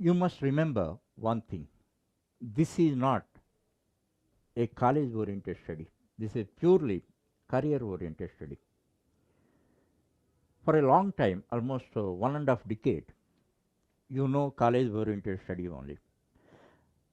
You must remember one thing. This is not a college oriented study. This is purely career oriented study. For a long time, almost 1.5 decade, you know college oriented study only.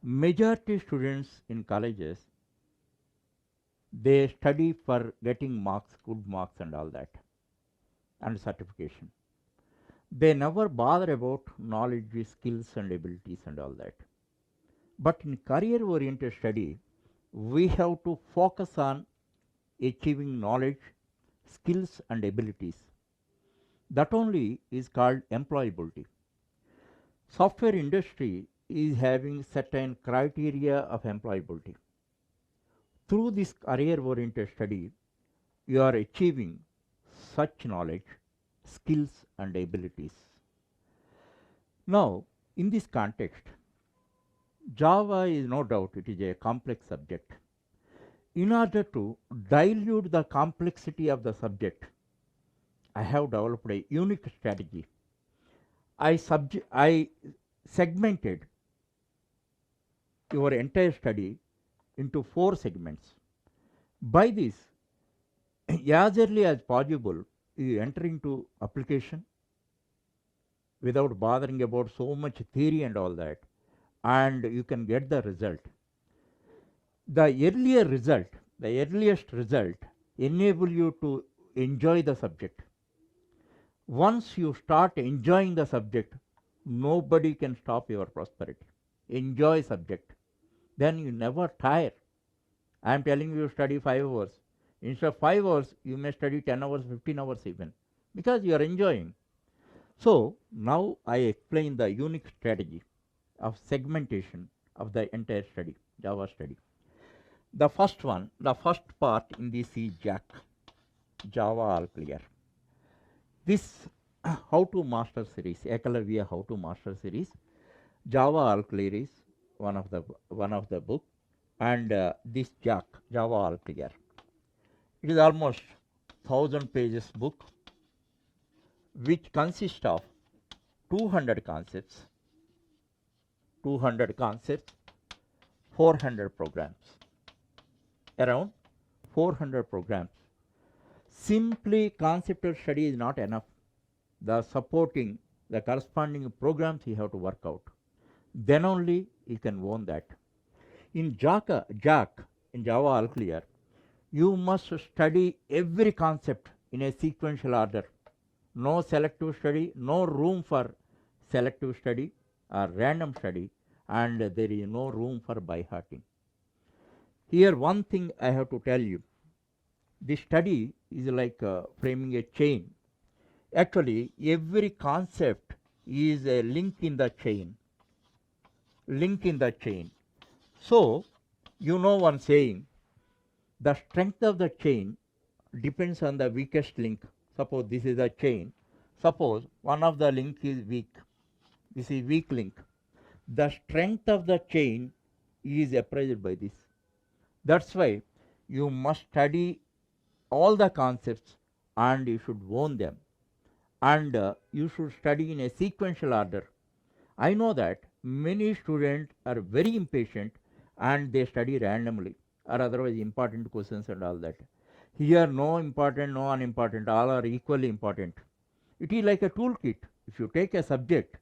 Majority students in colleges, they study for getting marks, good marks and all that, and certification. They never bother about knowledge, skills and abilities and all that. But in career oriented study, we have to focus on achieving knowledge, skills and abilities. That only is called employability. Software industry is having certain criteria of employability. Through this career oriented study, you are achieving such knowledge, skills and abilities. Now, in this context, Java is no doubt it is a complex subject. In order to dilute the complexity of the subject, I have developed a unique strategy. I segmented your entire study into 4 segments. By this, as early as possible, you enter into application without bothering about so much theory and all that, and you can get the result. The earliest result enable you to enjoy the subject. Once you start enjoying the subject, nobody can stop your prosperity. Enjoy subject, then you never tire. I am telling you, study 5 hours. Instead of 5 hours, you may study 10 hours, 15 hours even, because you are enjoying. So now I explain the unique strategy of segmentation of the entire study, Java study. The first part in this is Jack, Java All Clear. This How to Master series, Eklavya How to Master series, Java All Clear is one of the book, and this Jack, Java All Clear. It is almost 1000 pages book, which consists of 200 concepts, 400 programs, around 400 programs. Simply conceptual study is not enough. The corresponding programs you have to work out. Then only you can own that. In Jack, in Java All Clear, you must study every concept in a sequential order. No selective study, no room for selective study or random study, and there is no room for by-hearting. Here one thing I have to tell you. This study is like framing a chain. Actually, every concept is a link in the chain. So, you know one saying, the strength of the chain depends on the weakest link. Suppose this is a chain. Suppose one of the link is weak. This is weak link. The strength of the chain is appraised by this. That's why you must study all the concepts and you should own them, and you should study in a sequential order. I know that many students are very impatient and they study randomly or otherwise important questions and all that. Here no important, no unimportant, all are equally important. It is like a toolkit. If you take a subject,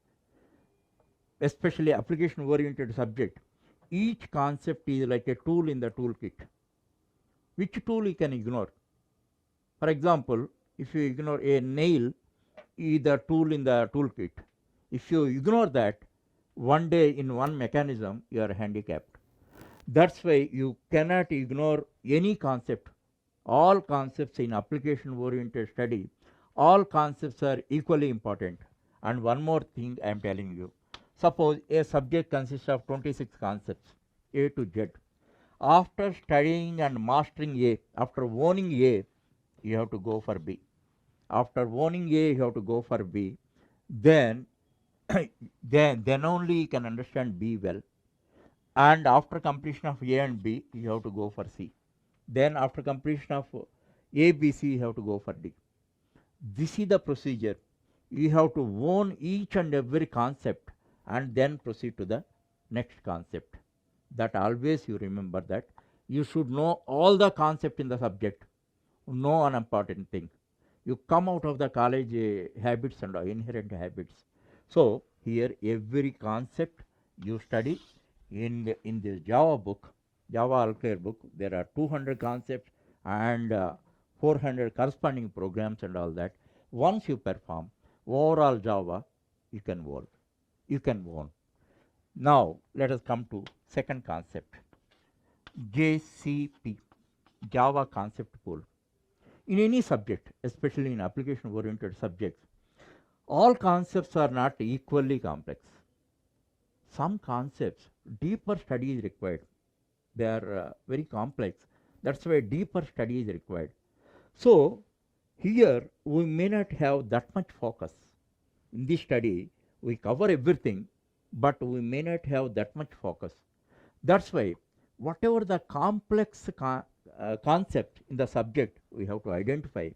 especially application oriented subject, each concept is like a tool in the toolkit. Which tool you can ignore? For example, if you ignore a nail, is the tool in the toolkit. If you ignore that, one day in one mechanism you are handicapped. That's why you cannot ignore any concept. All concepts in application oriented study, all concepts are equally important. And one more thing I am telling you. Suppose a subject consists of 26 concepts, A to Z. After studying and mastering A, after owning A, you have to go for B. After owning A, you have to go for B. Then then only you can understand B well. And after completion of A and B, you have to go for C. Then after completion of A, B, C, you have to go for D. This is the procedure. You have to own each and every concept and then proceed to the next concept. That always you remember that you should know all the concept in the subject, no unimportant thing. You come out of the college habits and inherent habits. So here every concept you study in this Java book, Java All-Clear book, there are 200 concepts and 400 corresponding programs and all that. Once you perform overall Java, you can work, you can own. Now let us come to second concept, JCP, Java Concept Pool. In any subject, especially in application oriented subjects, all concepts are not equally complex. Some concepts, deeper study is required. They are very complex. That's why deeper study is required. So, here we may not have that much focus. In this study, we cover everything, but we may not have that much focus. That's why, whatever the complex concept in the subject, we have to identify,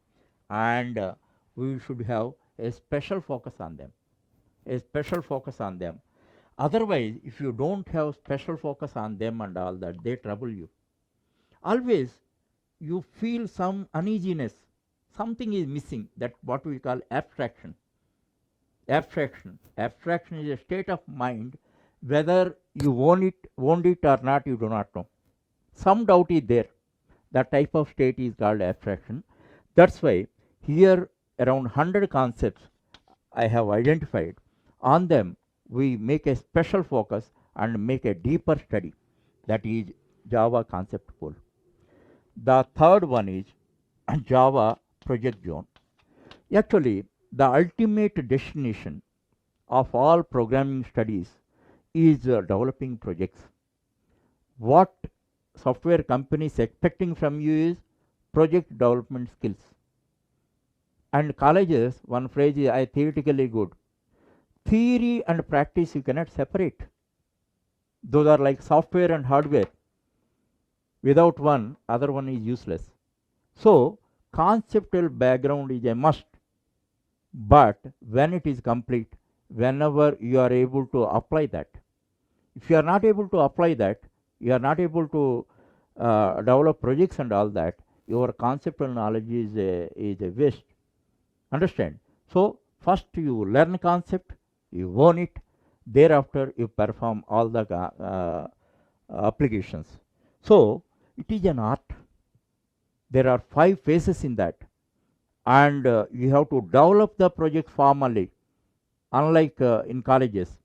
and we should have a special focus on them. A special focus on them. Otherwise, if you don't have special focus on them and all that, they trouble you. Always you feel some uneasiness, something is missing, that what we call abstraction. Abstraction is a state of mind, whether you want it or not, you do not know. Some doubt is there. That type of state is called abstraction. That's why here around 100 concepts I have identified. On them we make a special focus and make a deeper study. That is Java Concept Pool. The third one is Java Project Zone. Actually, the ultimate destination of all programming studies is developing projects. What software companies expecting from you is project development skills. And colleges, one phrase is I theoretically good. Theory and practice you cannot separate. Those are like software and hardware. Without one, other one is useless. So, conceptual background is a must. But when it is complete, whenever you are able to apply that. If you are not able to apply that, you are not able to develop projects and all that, your conceptual knowledge is a waste. Understand? So, first you learn concept, you own it, thereafter you perform all the applications. So, it is an art. There are 5 phases in that, and you have to develop the project formally, unlike in colleges.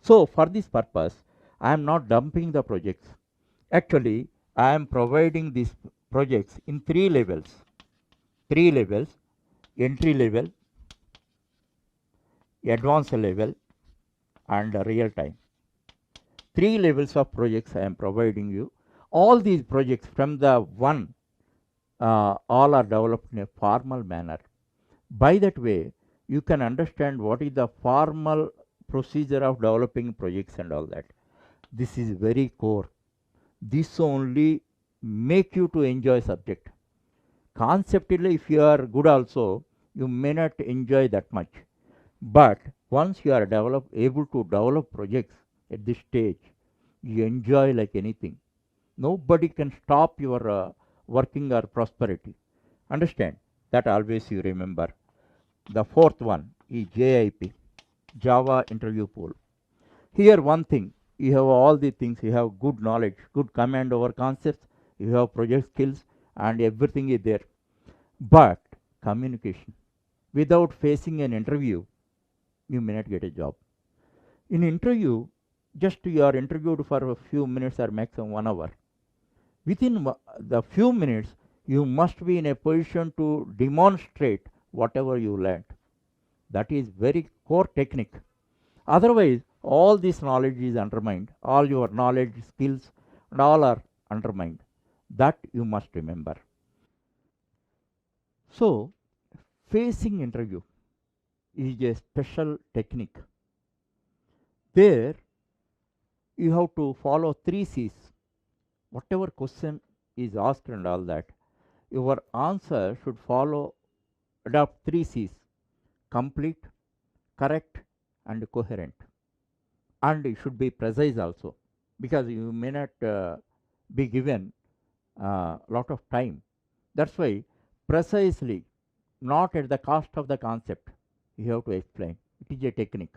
So, for this purpose, I am not dumping the projects. Actually, I am providing these projects in 3 levels. 3 levels: entry level, advanced level, and real time. 3 levels of projects I am providing you. All these projects from the one, all are developed in a formal manner. By that way, you can understand what is the formal procedure of developing projects and all that. This is very core. This only make you to enjoy subject. Conceptually, if you are good also, you may not enjoy that much. But once you are able to develop projects at this stage, you enjoy like anything. Nobody can stop your working or prosperity. Understand? That always you remember. The fourth one is JIP, Java Interview Pool. Here one thing, you have all the things, you have good knowledge, good command over concepts, you have project skills, and everything is there. But communication, without facing an interview, you may not get a job. In interview, just you are interviewed for a few minutes or maximum 1 hour. Within the few minutes, you must be in a position to demonstrate whatever you learned. That is very core technique. Otherwise, all this knowledge is undermined. All your knowledge, skills, and all are undermined. That you must remember. So, facing interview is a special technique. There, you have to follow 3 C's. Whatever question is asked and all that, your answer should adopt 3 C's: complete, correct, and coherent. and it should be precise also, because you may not be given a lot of time. That's why precisely, not at the cost of the concept, you have to explain. It is a technique.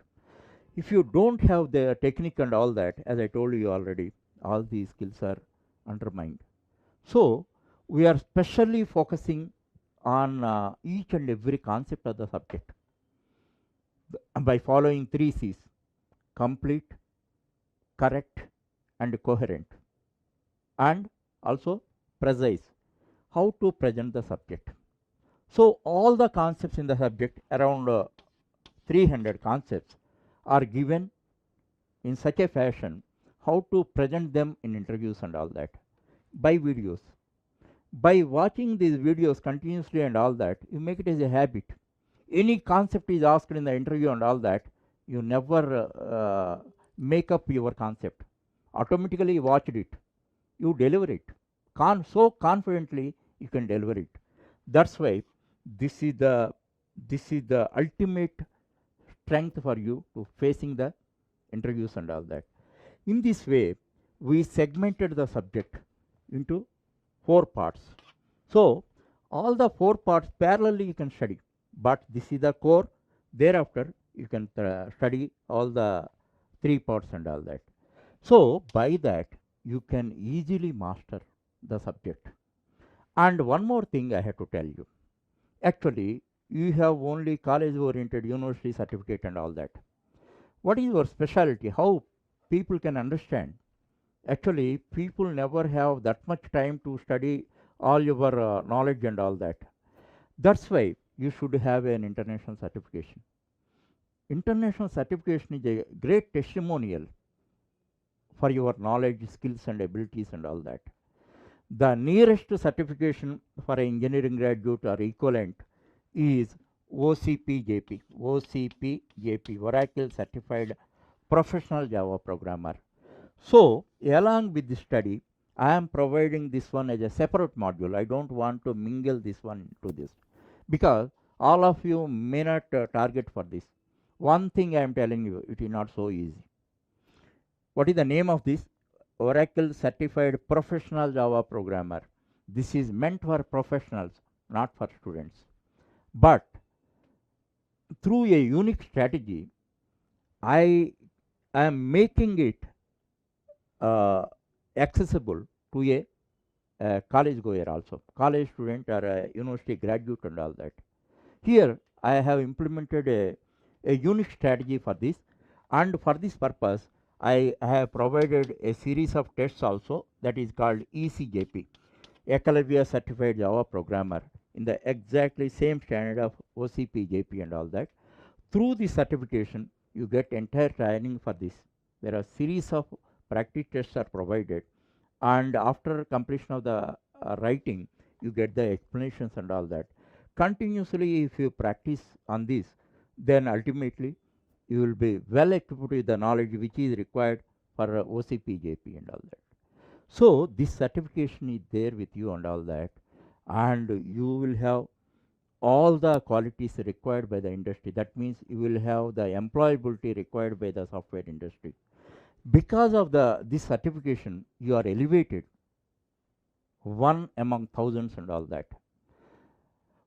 If you don't have the technique and all that, as I told you already, all these skills are undermined. So we are specially focusing on each and every concept of the subject by following three C's: complete, correct, and coherent, and also precise, how to present the subject. So all the concepts in the subject, around 300 concepts, are given in such a fashion how to present them in interviews and all that by videos. By watching these videos continuously and all that, you make it as a habit. Any concept is asked in the interview and all that, you never make up your concept. Automatically you watched it, you deliver it. So confidently you can deliver it. That's why this is the ultimate strength for you to facing the interviews and all that. In this way, we segmented the subject into 4 parts. So all the 4 parts parallelly you can study, but this is the core. Thereafter you can study all the 3 parts and all that. So by that you can easily master the subject. And one more thing I have to tell you. Actually, you have only college oriented university certificate and all that. What is your specialty? How people can understand? Actually, people never have that much time to study all your knowledge and all that. That's why you should have an international certification. International certification is a great testimonial for your knowledge, skills, and abilities and all that. The nearest certification for an engineering graduate or equivalent is OCPJP, OCPJP, Oracle Certified Professional Java Programmer. So, along with this study, I am providing this one as a separate module. I don't want to mingle this one into this, because all of you may not target for this. One thing I am telling you, it is not so easy. What is the name of this? Oracle Certified Professional Java Programmer. This is meant for professionals, not for students. But through a unique strategy, I am making it accessible to a college goer also, college student or a university graduate and all that. Here I have implemented a unique strategy for this, and for this purpose I have provided a series of tests also, that is called ECJP, Eclavia Certified Java Programmer, in the exactly same standard of OCPJP and all that. Through this certification you get entire training for this. There are series of practice tests are provided, and after completion of the writing you get the explanations and all that. Continuously if you practice on this, then ultimately you will be well equipped with the knowledge which is required for OCPJP and all that. So this certification is there with you and all that, and you will have all the qualities required by the industry. That means you will have the employability required by the software industry. Because of this certification, you are elevated one among thousands and all that.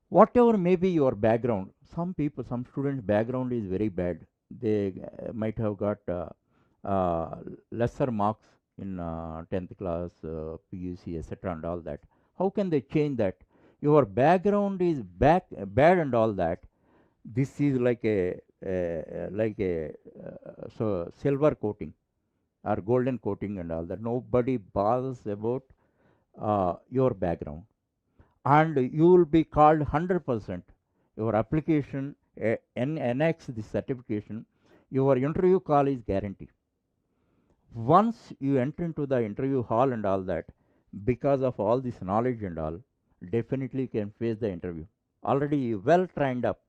Whatever may be your background, some students' background is very bad. They might have got lesser marks in 10th class, PUC, etc. and all that. How can they change that? Your background is bad and all that. This is like a so silver coating or golden coating and all that. Nobody bothers about your background, and you will be called 100%. Your application annex this certification, your interview call is guaranteed. Once you enter into the interview hall and all that, because of all this knowledge and all, definitely you can face the interview. Already well trained up.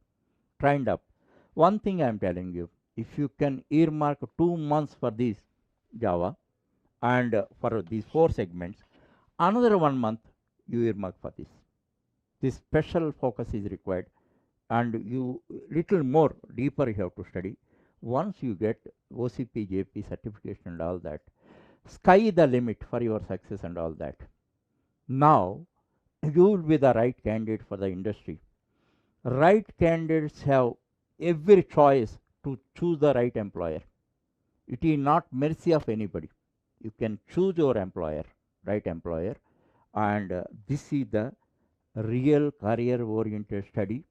One thing I am telling you, if you can earmark 2 months for this Java and for these 4 segments, another 1 month you earmark for this. This special focus is required, and you little more deeper you have to study. Once you get OCP, JP certification and all that, sky the limit for your success and all that. Now, you will be the right candidate for the industry. Right candidates have every choice to choose the right employer. It is not mercy of anybody. You can choose your employer, right employer, and this is the real career oriented study,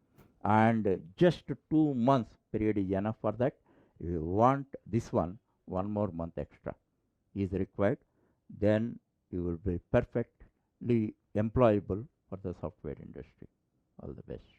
and just 2 months period is enough for that. If you want this one more month extra is required, then you will be perfectly employable for the software industry. All the best.